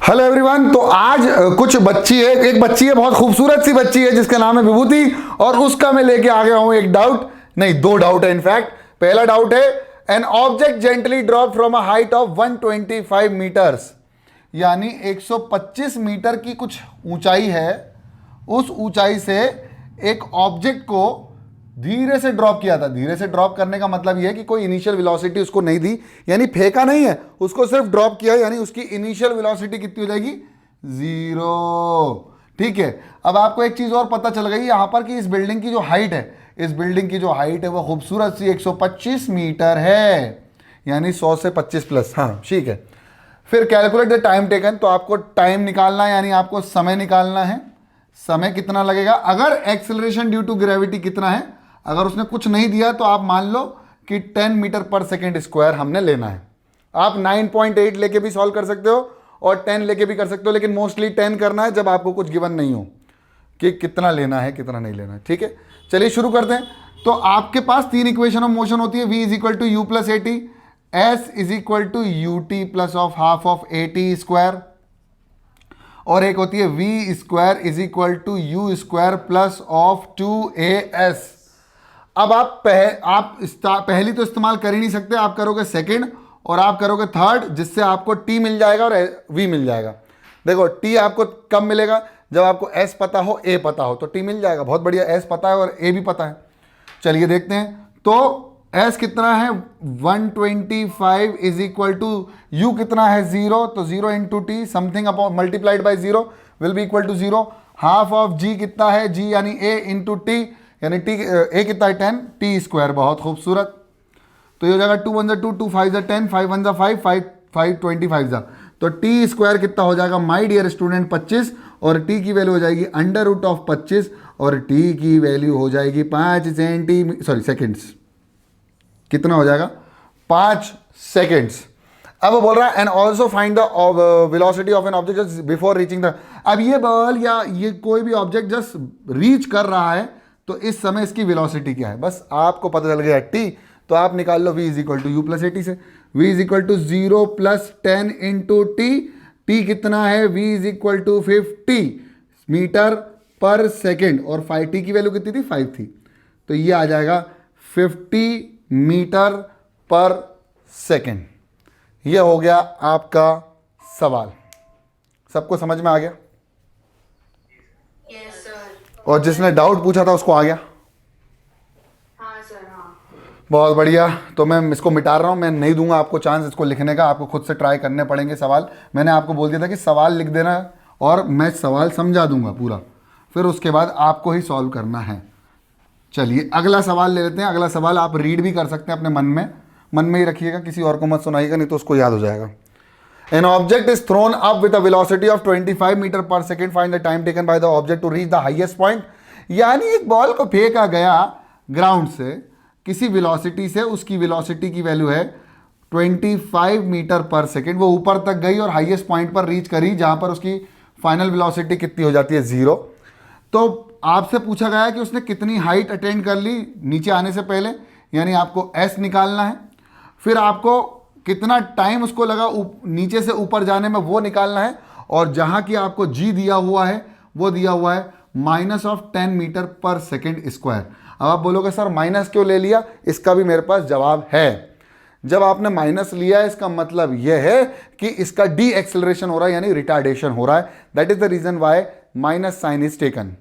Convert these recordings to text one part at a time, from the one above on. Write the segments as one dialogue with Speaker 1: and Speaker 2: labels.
Speaker 1: Hello everyone. तो आज कुछ बच्ची है, एक बच्ची है, बहुत खूबसूरत सी बच्ची है जिसका नाम है विभूति, और उसका मैं लेके आ गया हूं एक डाउट, नहीं दो डाउट है इनफैक्ट। पहला डाउट है an object gently drop from a height of 125 metres, यानी 125 मीटर की कुछ ऊंचाई है, उस ऊंचाई से एक ऑब्जेक्ट को धीरे से ड्रॉप किया था। धीरे से ड्रॉप करने का मतलब यह है कि कोई इनिशियल वेलोसिटी उसको नहीं दी, यानी फेंका नहीं है, उसको सिर्फ ड्रॉप किया, यानी उसकी इनिशियल वेलोसिटी कितनी हो जाएगी? 0। ठीक है। अब आपको एक चीज और पता चल गई यहां पर कि इस बिल्डिंग की जो हाइट है, इस बिल्डिंग की जो हाइट है वो खूबसूरत सी 125 मीटर है, यानी 100 से 25 प्लस। हाँ ठीक है। फिर कैलकुलेट द टाइम टेकन, तो आपको टाइम निकालना है, यानी आपको समय निकालना है। समय कितना लगेगा? अगर एक्सेलरेशन ड्यू टू ग्रेविटी कितना है, अगर उसने कुछ नहीं दिया तो आप मान लो कि 10 मीटर पर सेकेंड स्क्वायर हमने लेना है। आप 9.8 लेके भी सॉल्व कर सकते हो और 10 लेके भी कर सकते हो, लेकिन मोस्टली 10 करना है जब आपको कुछ गिवन नहीं हो कि कितना लेना है कितना नहीं लेना है। ठीक है, चलिए शुरू करते हैं। तो आपके पास तीन इक्वेशन ऑफ मोशन होती है, v is equal to u plus a t, s is equal to u t plus of half of a t square, और एक होती है v square is equal to u square plus of 2as। अब आप पहली तो इस्तेमाल कर ही नहीं सकते, आप करोगे सेकंड और आप करोगे थर्ड, जिससे आपको t मिल जाएगा और v मिल जाएगा। देखो t आपको कब मिलेगा? जब आपको s पता हो, a पता हो, तो t मिल जाएगा। बहुत बढ़िया, s पता है और a भी पता है। चलिए देखते हैं। तो s कितना है? 125 इज इक्वल टू u कितना है? 0, तो 0 into t something upon multiplied by 0 will be equal to 0। Half of g कितना है? g यानी a इंटू टी, यानी टी ए कितना है? 10 टी स्क्वायर। बहुत खूबसूरत। तो ये हो जाएगा 2 1 2 2 5 10 5 1 5 5 5 25 तो टी स्क्वायर कितना हो जाएगा माय डियर स्टूडेंट? 25, और टी की वैल्यू हो जाएगी अंडर रूट ऑफ 25, और टी की वैल्यू हो जाएगी 5 सेकेंड्स। कितना हो जाएगा? 5 सेकेंड्स। अब वो बोल रहा है and also find the velocity of an object just before reaching the. अब ये बॉल या ये कोई भी ऑब्जेक्ट जस्ट रीच कर रहा है, तो इस समय इसकी वेलोसिटी क्या है? बस आपको पता चल गया टी, तो आप निकाल लो v is equal to u plus a t से। v is equal to 0 plus 10 into t, t कितना है? v is equal to 50 metre per second, और 5t की वैल्यू कितनी थी? 5 थी, तो ये आ जाएगा 50 मीटर पर सेकेंड। ये हो गया आपका सवाल। सबको समझ में आ गया?
Speaker 2: Yes, sir.
Speaker 1: और जिसने डाउट पूछा था उसको आ गया?
Speaker 2: हाँ सर, हाँ।
Speaker 1: बहुत बढ़िया। तो मैं इसको मिटा रहा हूँ, मैं नहीं दूंगा आपको चांस इसको लिखने का, आपको खुद से ट्राई करने पड़ेंगे सवाल। मैंने आपको बोल दिया था कि सवाल लिख देना और मैं सवाल समझा दूंगा पूरा, फिर उसके बाद आपको ही सॉल्व करना है। चलिए अगला सवाल ले लेते हैं। अगला सवाल आप रीड भी कर सकते हैं अपने मन में ही रखिएगा, किसी और को मत सुनाइएगा, नहीं तो उसको याद हो जाएगा। An object is thrown up with a velocity of 25 metre per second, find the time taken by the object to reach the highest point. यानी एक बॉल को फेंका गया ग्राउंड से किसी वेलोसिटी से, उसकी वेलोसिटी की वैल्यू है 25 मीटर पर सेकेंड, वो ऊपर तक गई और हाईएस्ट पॉइंट पर रीच करी, जहां पर उसकी फाइनल वेलोसिटी कितनी हो जाती है? 0। तो आपसे पूछा गया कि उसने कितनी हाइट अटेंड कर ली नीचे आने से पहले, यानी आपको s निकालना है। फिर आपको कितना टाइम उसको लगा नीचे से ऊपर जाने में, वो निकालना है। और जहां की आपको g दिया हुआ है, वो दिया हुआ है -10 मीटर पर सेकेंड स्क्वायर। अब आप बोलोगे सर माइनस क्यों ले लिया? इसका भी मेरे पास जवाब है। जब आपने माइनस लिया है, इसका मतलब यह है कि इसका डी एक्सेलरेशन हो रहा है, यानी रिटार्डेशन हो रहा है। That is the reason why minus sign is taken.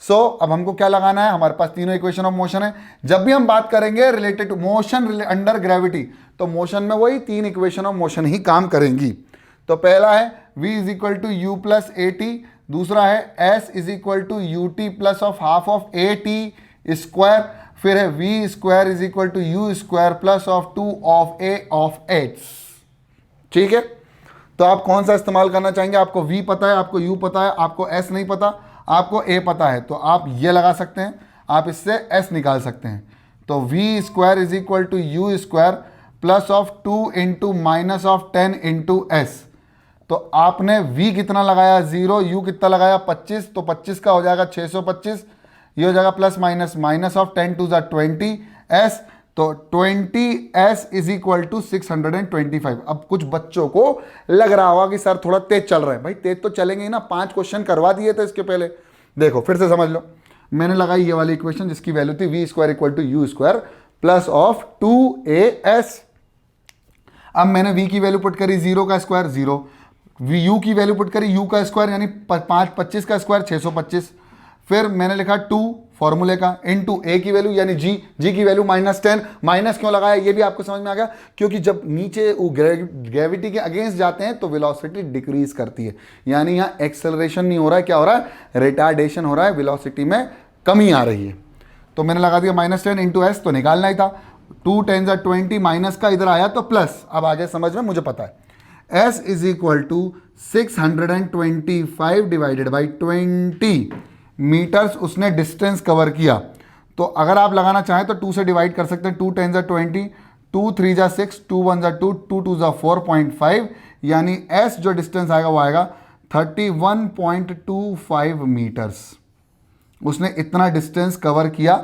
Speaker 1: So अब हमको क्या लगाना है? हमारे पास तीनों इक्वेशन ऑफ मोशन है। जब भी हम बात करेंगे related to motion under gravity, तो मोशन में वही तीन इक्वेशन ऑफ मोशन ही काम करेंगी। तो पहला है v is equal to u plus a t, दूसरा है s is equal to u t plus of half of a t square, फिर है v square is equal to u square plus of 2 of a of h। ठीक है, तो आप कौन सा इस्तेमाल करना चाहेंगे? आपको v पता है, आपको u पता है, आपको s नहीं पता, आपको a पता है, तो आप ये लगा सकते हैं, आप इससे s निकाल सकते हैं। तो v square is equal to u square plus of 2 into minus of 10 into s. तो आपने v कितना लगाया? 0, u कितना लगाया? 25, तो 25 का हो जाएगा 625, ये हो जाएगा प्लस माइनस ऑफ 10 टू ज़ा 20 s, तो 20s इज इक्वल टू 625। अब कुछ बच्चों को लग रहा होगा कि सर थोड़ा तेज चल रहा है। भाई तेज तो चलेंगे ही ना, 5 क्वेश्चन करवा दिए थे इसके पहले। देखो फिर से समझ लो, मैंने लगाई ये वाली इक्वेशन जिसकी वैल्यू थी v square equal to u square plus of 2as। अब मैंने v की वैल्यू पुट करी 0 का स्क्वायर 0, u की वैल्यू पुट करी u का स्क्वायर यानी 5 25 का स्क्वायर 625। फिर मैंने लिखा 2 फॉर्मूले का इनटू a की वैल्यू यानी g की वैल्यू -10। माइनस क्यों लगाया ये भी आपको समझ में आ गया, क्योंकि जब नीचे ग्रेविटी के अगेंस्ट जाते हैं तो वेलोसिटी डिक्रीज करती है, यानी यहाँ एक्सेलरेशन नहीं हो रहा है, क्या हो रहा है, रिटार्डेशन हो रहा है, वेलोसिटी में कमी आ रही है। तो मैंने लगा दिया -10 इंटू एस, तो निकालना ही था। 2 10 20 माइनस का इधर आया तो प्लस। अब आगे समझ में मुझे पता है s is equal to 625 divided by 20 metres उसने डिस्टेंस कवर किया। तो अगर आप लगाना चाहें तो 2 से डिवाइड कर सकते हैं। 2 10 20, 2 3 6, 2 1 2, 2 2 4.5, यानी s जो डिस्टेंस आएगा वो आएगा 31.25 मीटर्स। उसने इतना डिस्टेंस कवर किया,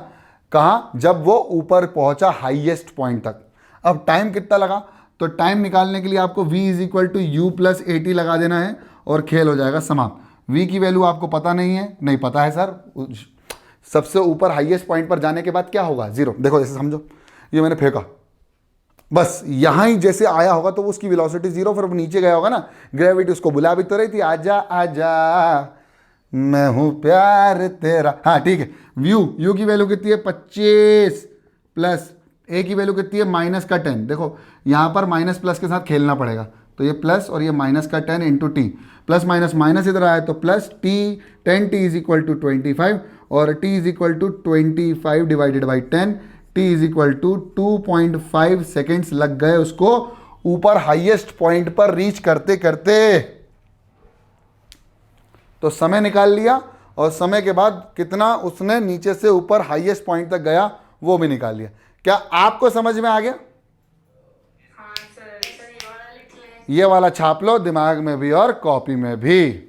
Speaker 1: कहाँ, जब वो ऊपर पहुंचा हाईएस्ट पॉइंट तक। अब टाइम कितना लगा, तो टाइम निकालने के लिए आपको v is equal to u plus a t लगा देना है और खेल हो जाएगा समाप्त। v की वैल्यू आपको पता नहीं है, नहीं पता है सर, सबसे ऊपर हाईएस्ट पॉइंट पर जाने के बाद क्या होगा, 0। देखो जैसे समझो, ये मैंने फेंका, बस यहाँ ही जैसे आया होगा तो उसकी वेलोसिटी 0, फिर नीचे गया होगा ना, ग्रेविटी उसको बुला भी तो रही थी, आजा आजा मैं हूं प्यार तेरा। हाँ ठीक है, यू की वैल्यू कितनी है 25 प्लस ए की वैल्यू कितनी है -10। देखो यहाँ पर माइनस प्लस के साथ खेलना पड़ेगा, तो ये प्लस और ये -10 into t, plus minus minus इधर आया तो plus t, 10t is equal to 25 और t is equal to 25 divided by 10, t is equal to 2.5 seconds लग गए उसको ऊपर हाईएस्ट पॉइंट पर रीच करते करते। तो समय निकाल लिया और समय के बाद कितना उसने नीचे से ऊपर हाईएस्ट पॉइंट तक गया वो भी निकाल लिया। क्या आपको समझ में आ गया?
Speaker 2: हाँ सर, ये वाला लिख लें।
Speaker 1: ये वाला छाप लो दिमाग में भी और कॉपी में भी।